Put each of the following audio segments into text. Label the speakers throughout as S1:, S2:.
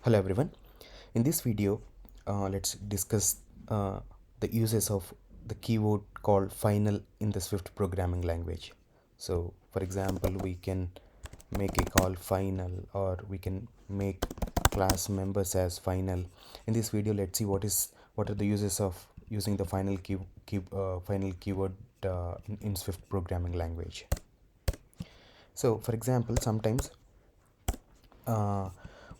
S1: Hello everyone. In this video, let's discuss the uses of the keyword called final in the Swift programming language. So, for example, we can make a call final, or we can make class members as final. In this video, let's see what are the uses of using the final keyword in Swift programming language. So, for example, sometimes uh,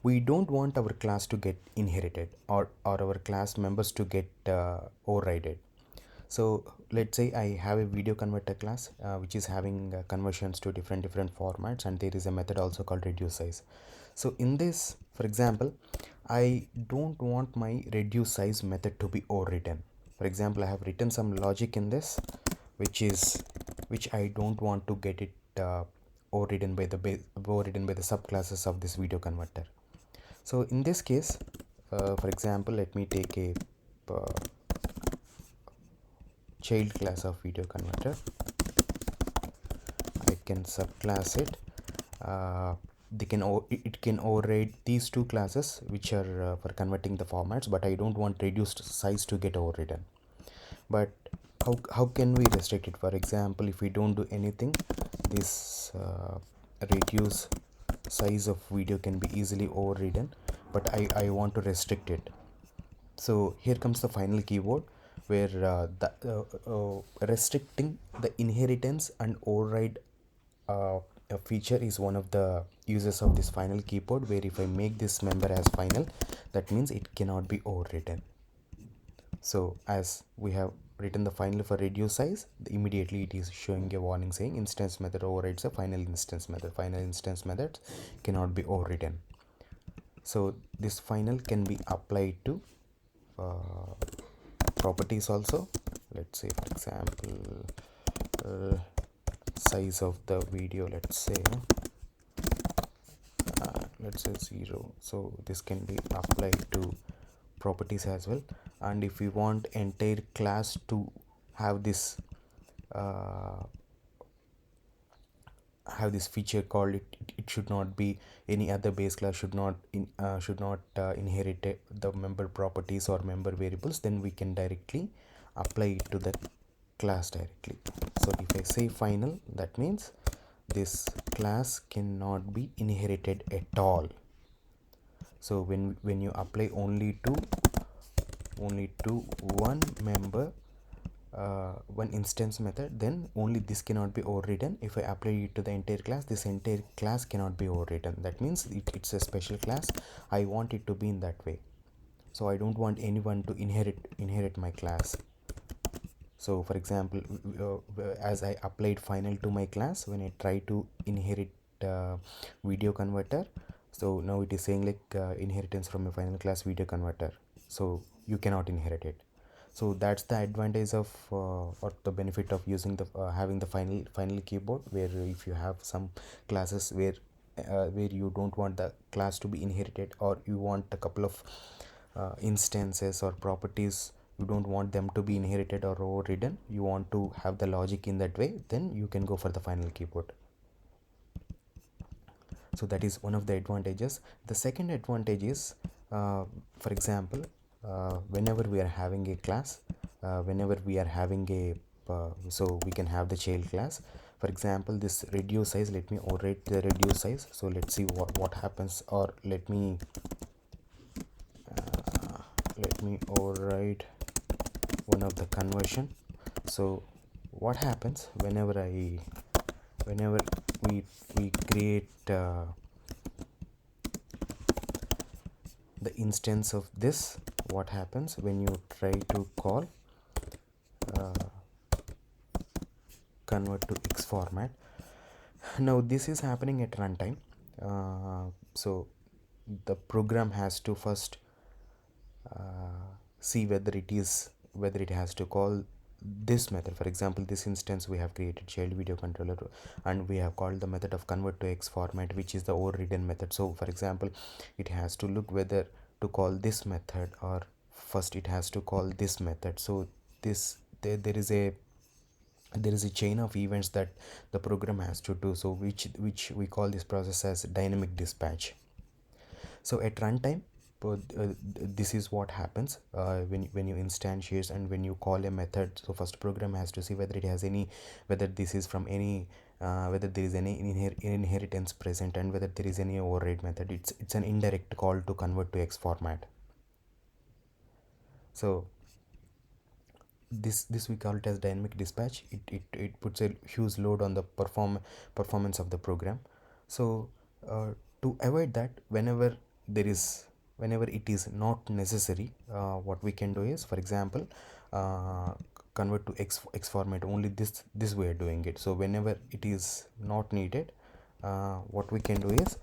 S1: we don't want our class to get inherited, or our class members to get overridden. So let's say I have a video converter class which is having conversions to different formats, and there is a method also called reduce size. So in this, for example, I don't want my reduce size method to be overwritten. For example, I have written some logic in this which I don't want to get it overridden by the subclasses of this video converter. So in this case, for example, let me take a uh, child class of video converter. I can subclass it. It can override these two classes which are for converting the formats, but I don't want reduced size to get overridden. But how can we restrict it? For example, if we don't do anything, this reduce size of video can be easily overridden, but I want to restrict it. So here comes the final keyword, where restricting the inheritance and override a feature is one of the uses of this final keyword, where if I make this member as final, that means it cannot be overridden. So as we have written the final for reduce size, immediately it is showing a warning saying instance method overrides a final instance method. Final instance method cannot be overridden. So this final can be applied to properties also. Let's say, for example, size of the video, let's say 0. So this can be applied to properties as well. And if we want entire class to have this feature called, it should not be any other base class should not inherit the member properties or member variables, then we can directly apply it to the class directly. So if I say final, that means this class cannot be inherited at all. So when you apply only to one member, one instance method, then only this cannot be overridden. If I apply it to the entire class, this entire class cannot be overridden. That means it's a special class. I want it to be in that way. So I don't want anyone to inherit my class. So for example, as I applied final to my class, when I try to inherit video converter, so now it is saying like inheritance from a final class video converter, so you cannot inherit it. So that's the advantage of or the benefit of using the having the final keyboard, where if you have some classes where you don't want the class to be inherited, or you want a couple of instances or properties, you don't want them to be inherited or overridden, you want to have the logic in that way, then you can go for the final keyboard. So that is one of the advantages. The second advantage is, for example, whenever we are having a class, whenever we are having a so we can have the child class. For example, this reduce size, let me override the reduce size. So let's see what happens, or let me override one of the conversion. So what happens whenever we create the instance of this, what happens when you try to call convert to X format. Now this is happening at runtime. So the program has to first see whether it has to call this method. For example, this instance we have created child video controller, and we have called the method of convert to X format, which is the overridden method. So for example, it has to look whether to call this method, or first it has to call this method. So there is a chain of events that the program has to do, so which we call this process as dynamic dispatch. So at runtime, but this is what happens when you instantiate and when you call a method. So first program has to see whether it has any, whether this is from any, whether there is any inheritance present, and whether there is any override method. It's an indirect call to convert to X format. So this we call it as dynamic dispatch. It puts a huge load on the performance of the program. So to avoid that, there is whenever it is not necessary, what we can do is, for example, uh, convert to X format. Only this way of doing it. So whenever it is not needed, what we can do is,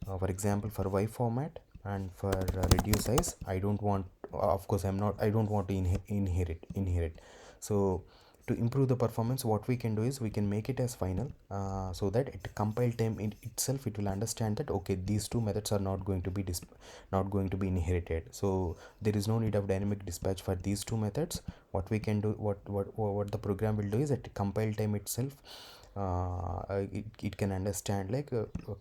S1: for example, for Y format and for reduce size, I don't want, of course I don't want to inherit. So to improve the performance, what we can do is we can make it as final, so that at compile time in itself it will understand that okay, these two methods are not going to be not going to be inherited. So there is no need of dynamic dispatch for these two methods. What we can do, what the program will do is at compile time itself, it can understand like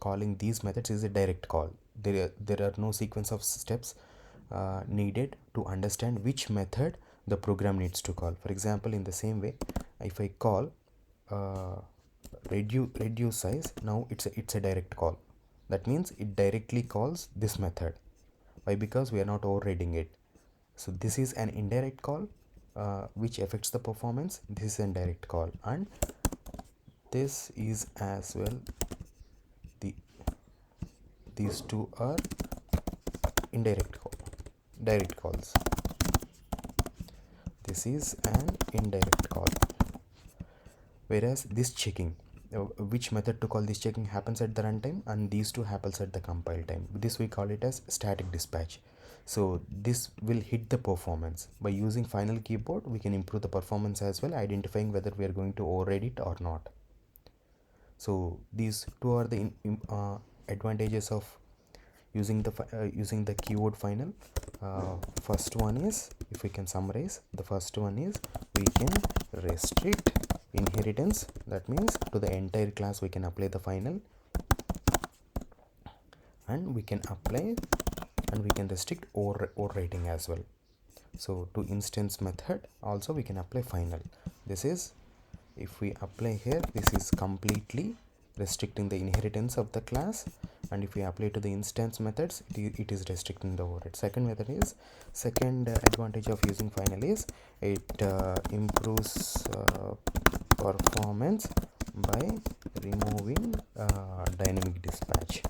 S1: calling these methods is a direct call. There are no sequence of steps needed to understand which method the program needs to call. For example, in the same way, if I call uh, reduce size, now it's a direct call. That means it directly calls this method. Why? Because we are not overriding it. So this is an indirect call which affects the performance. This is a direct call, and this is as well. The these two are indirect call, direct calls. This is an indirect call. Whereas this checking, which method to call, this checking happens at the runtime, and these two happens at the compile time. This we call it as static dispatch. So this will hit the performance. By using final keyboard, we can improve the performance as well, identifying whether we are going to override it or not. So these two are the advantages of using the keyword final. First one is, if we can summarize, the first one is we can restrict inheritance. That means to the entire class we can apply the final, and we can apply and we can restrict overwriting as well. So to instance method also we can apply final. This is, if we apply here, this is completely restricting the inheritance of the class, and if we apply to the instance methods, it is restricting the override. Second advantage of using final is it improves performance by removing dynamic dispatch.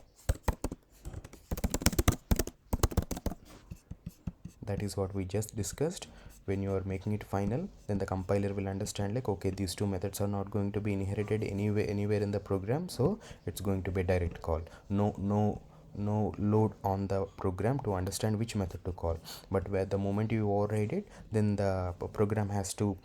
S1: That is what we just discussed. When you are making it final, then the compiler will understand like okay, these two methods are not going to be inherited anywhere in the program, so it's going to be a direct call. No load on the program to understand which method to call. But where the moment you override it, then the program has to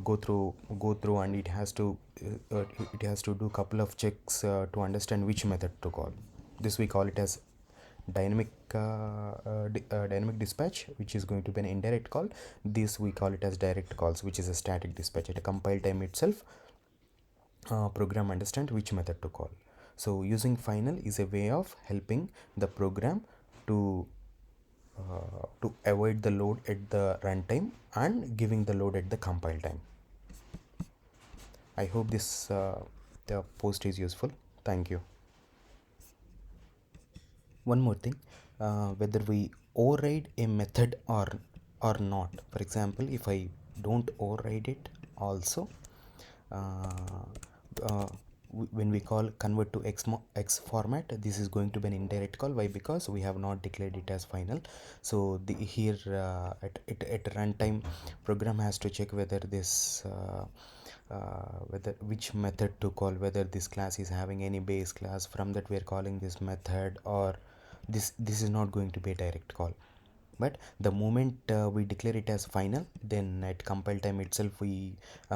S1: go through and it has to do couple of checks to understand which method to call. This we call it as dynamic dispatch, which is going to be an indirect call. This we call it as direct calls, which is a static dispatch. At a compile time itself, program understand which method to call. So using final is a way of helping the program to avoid the load at the runtime and giving the load at the compile time. I hope this the post is useful. Thank you. One more thing, whether we override a method or not. For example, if I don't override it also, uh, uh, when we call convert to X format, this is going to be an indirect call. Why? Because we have not declared it as final. So here at runtime, program has to check whether this whether which method to call, whether this class is having any base class, from that we are calling this method, or this is not going to be a direct call. But the moment we declare it as final, then at compile time itself we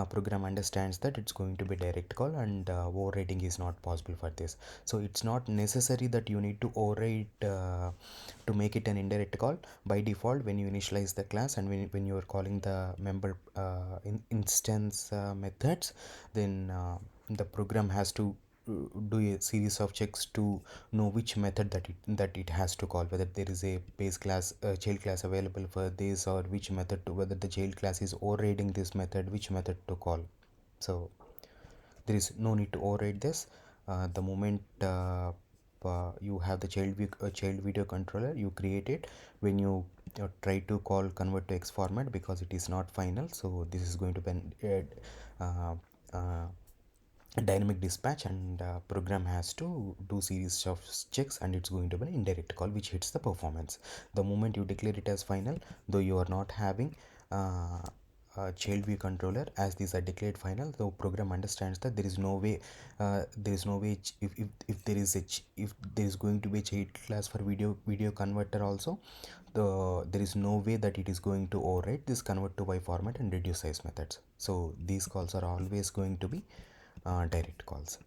S1: program understands that it's going to be direct call, and overriding is not possible for this. So it's not necessary that you need to override to make it an indirect call. By default, when you initialize the class and when you are calling the member instance methods, then the program has to do a series of checks to know which method that it has to call, whether there is a base class child class available for this, or which method to, whether the child class is overriding this method, which method to call. So there is no need to override this. The moment you have the child video controller, you create it. When you try to call convert to X format, because it is not final, so this is going to be uh, uh, dynamic dispatch, and program has to do series of checks, and it's going to be an indirect call which hits the performance. The moment you declare it as final, though you are not having child view controller, as these are declared final, the program understands that there is no way if there is if there is going to be a child class for video converter also, there is no way that it is going to override this convert to Y format and reduce size methods. So these calls are always going to be direct calls.